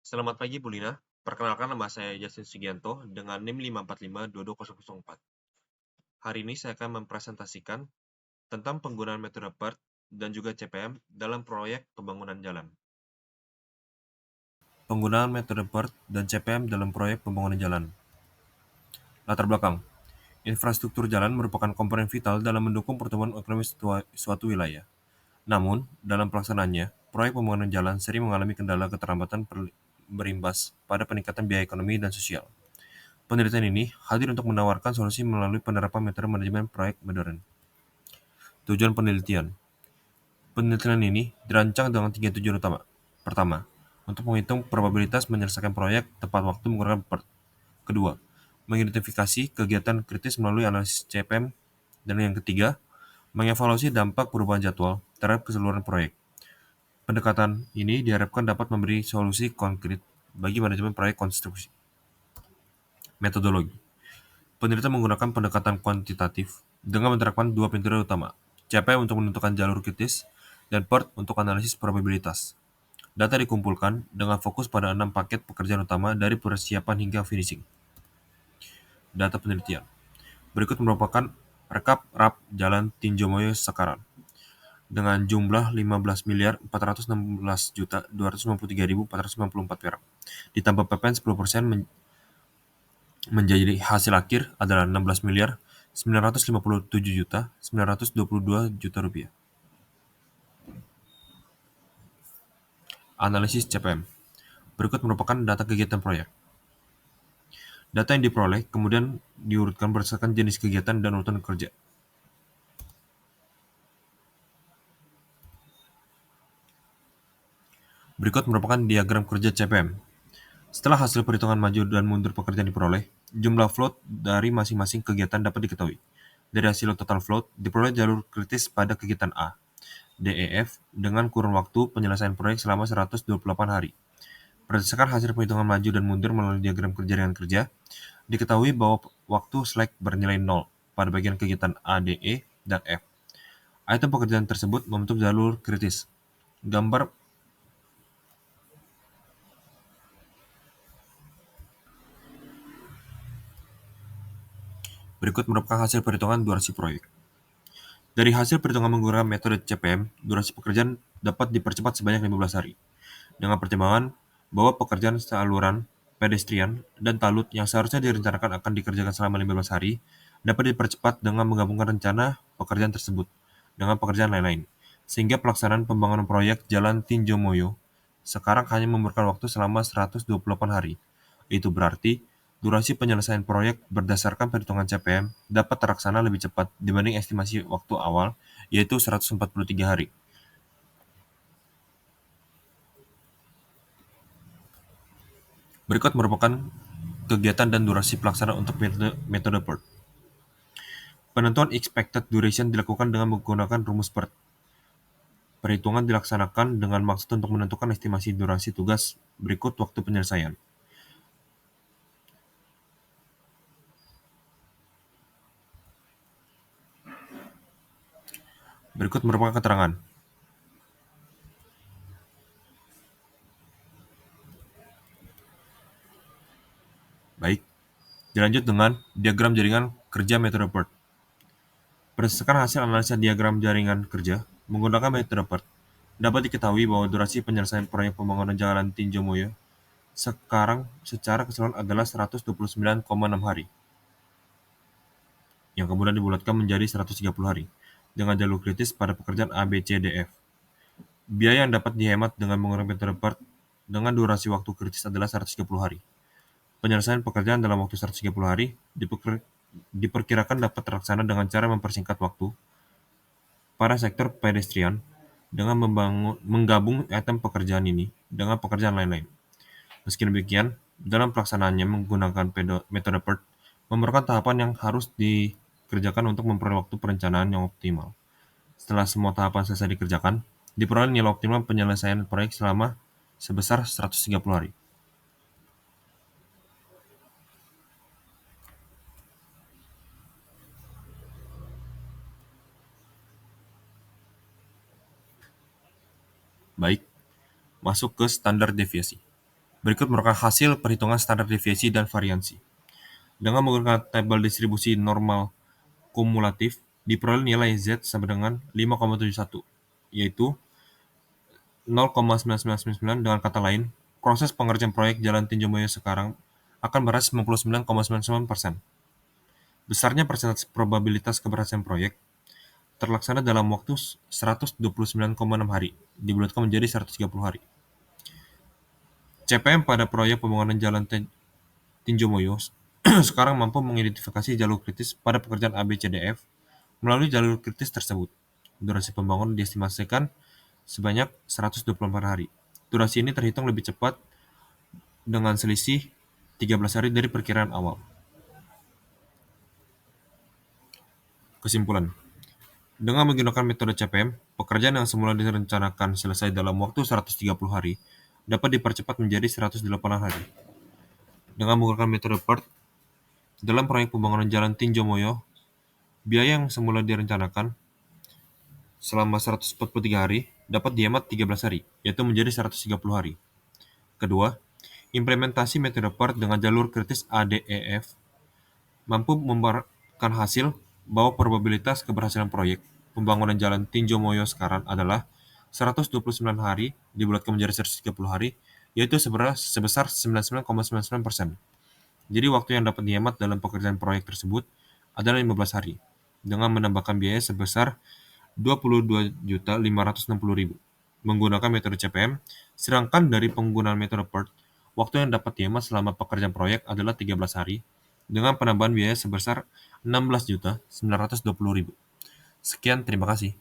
Selamat pagi Bu Lina, perkenalkan nama saya Justin Sugianto dengan NIM 545220004. Hari ini saya akan mempresentasikan tentang penggunaan metode PERT dan juga CPM dalam proyek pembangunan jalan. Penggunaan metode PERT dan CPM dalam proyek pembangunan jalan. Latar belakang. Infrastruktur jalan merupakan komponen vital dalam mendukung pertumbuhan ekonomi suatu wilayah. Namun, dalam pelaksanaannya, proyek pembangunan jalan sering mengalami kendala keterlambatan berimbas pada peningkatan biaya ekonomi dan sosial. Penelitian ini hadir untuk menawarkan solusi melalui penerapan metode manajemen proyek modern. Tujuan penelitian. Penelitian ini dirancang dengan 3 tujuan utama. Pertama, untuk menghitung probabilitas menyelesaikan proyek tepat waktu menggunakan PERT. Kedua, mengidentifikasi kegiatan kritis melalui analisis CPM. Dan yang ketiga, mengevaluasi dampak perubahan jadwal terhadap keseluruhan proyek. Pendekatan ini diharapkan dapat memberi solusi konkret bagi manajemen proyek konstruksi. Metodologi. Penelitian menggunakan pendekatan kuantitatif dengan menerapkan dua metode utama, CPM untuk menentukan jalur kritis dan PERT untuk analisis probabilitas. Data dikumpulkan dengan fokus pada 6 paket pekerjaan utama dari persiapan hingga finishing. Data penelitian. Berikut merupakan rekap RAP Jalan Tinjomoyo Sekarang dengan jumlah 15.416.253.494 perak. Ditambah PPN 10% menjadi hasil akhir adalah 16.957.922 rupiah. Analisis CPM. Berikut merupakan data kegiatan proyek. Data yang diperoleh kemudian diurutkan berdasarkan jenis kegiatan dan urutan kerja. Berikut merupakan diagram kerja CPM. Setelah hasil perhitungan maju dan mundur pekerjaan diperoleh, jumlah float dari masing-masing kegiatan dapat diketahui. Dari hasil total float, diperoleh jalur kritis pada kegiatan A, DEF, dengan kurun waktu penyelesaian proyek selama 128 hari. Berdasarkan hasil perhitungan maju dan mundur melalui diagram kerja dengan kerja, diketahui bahwa waktu slack bernilai 0 pada bagian kegiatan A, DE, dan F. Item pekerjaan tersebut membentuk jalur kritis. Gambar berikut merupakan hasil perhitungan durasi proyek. Dari hasil perhitungan menggunakan metode CPM, durasi pekerjaan dapat dipercepat sebanyak 15 hari, dengan pertimbangan bahwa pekerjaan saluran, pedestrian, dan talut yang seharusnya direncanakan akan dikerjakan selama 15 hari dapat dipercepat dengan menggabungkan rencana pekerjaan tersebut dengan pekerjaan lain-lain, sehingga pelaksanaan pembangunan proyek Jalan Tinjomoyo sekarang hanya memerlukan waktu selama 128 hari. Itu berarti durasi penyelesaian proyek berdasarkan perhitungan CPM dapat terlaksana lebih cepat dibanding estimasi waktu awal, yaitu 143 hari. Berikut merupakan kegiatan dan durasi pelaksanaan untuk metode PERT. Penentuan expected duration dilakukan dengan menggunakan rumus PERT. Perhitungan dilaksanakan dengan maksud untuk menentukan estimasi durasi tugas berikut waktu penyelesaian. Berikut merupakan keterangan. Baik, dilanjut dengan diagram jaringan kerja metode PERT. Berdasarkan hasil analisa diagram jaringan kerja menggunakan metode PERT, dapat diketahui bahwa durasi penyelesaian proyek pembangunan jalan Tinjomoyo sekarang secara keseluruhan adalah 129,6 hari, yang kemudian dibulatkan menjadi 130 hari, dengan jalur kritis pada pekerjaan A, B, C, D, F. Biaya yang dapat dihemat dengan menggunakan metode PERT dengan durasi waktu kritis adalah 130 hari. Penyelesaian pekerjaan dalam waktu 130 hari diperkirakan dapat terlaksana dengan cara mempersingkat waktu pada sektor pedestrian dengan menggabung item pekerjaan ini dengan pekerjaan lain-lain. Meski demikian, dalam pelaksanaannya menggunakan metode PERT memerlukan tahapan yang harus dikerjakan untuk memperoleh waktu perencanaan yang optimal. Setelah semua tahapan selesai dikerjakan, diperoleh nilai optimal penyelesaian proyek selama sebesar 130 hari. Baik, masuk ke standar deviasi. Berikut merupakan hasil perhitungan standar deviasi dan variansi. Dengan menggunakan tabel distribusi normal kumulatif, diperoleh nilai Z sama dengan 5,71, yaitu 0,9999. Dengan kata lain, proses pengerjaan proyek Jalan Tinjau Moyo sekarang akan beras 99,99%. Besarnya persentase probabilitas keberhasilan proyek terlaksana dalam waktu 129,6 hari, dibulatkan menjadi 130 hari. CPM pada proyek pembangunan Jalan Tinjau Moyo sekarang mampu mengidentifikasi jalur kritis pada pekerjaan ABCDF melalui jalur kritis tersebut. Durasi pembangunan diestimasikan sebanyak 124 hari. Durasi ini terhitung lebih cepat dengan selisih 13 hari dari perkiraan awal. Kesimpulan, dengan menggunakan metode CPM, pekerjaan yang semula direncanakan selesai dalam waktu 130 hari dapat dipercepat menjadi 108 hari. Dengan menggunakan metode PERT, dalam proyek pembangunan Jalan Tinjau Moyo, biaya yang semula direncanakan selama 143 hari dapat dihemat 13 hari, yaitu menjadi 130 hari. Kedua, implementasi metode PERT dengan jalur kritis ADEF mampu memberikan hasil bahwa probabilitas keberhasilan proyek pembangunan Jalan Tinjau Moyo sekarang adalah 129 hari dibulatkan menjadi 130 hari, yaitu sebesar 99,99%. Jadi waktu yang dapat dihemat dalam pekerjaan proyek tersebut adalah 15 hari, dengan menambahkan biaya sebesar 22.560.000 menggunakan metode CPM, sedangkan dari penggunaan metode PERT, waktu yang dapat dihemat selama pekerjaan proyek adalah 13 hari, dengan penambahan biaya sebesar 16.920.000. Sekian, terima kasih.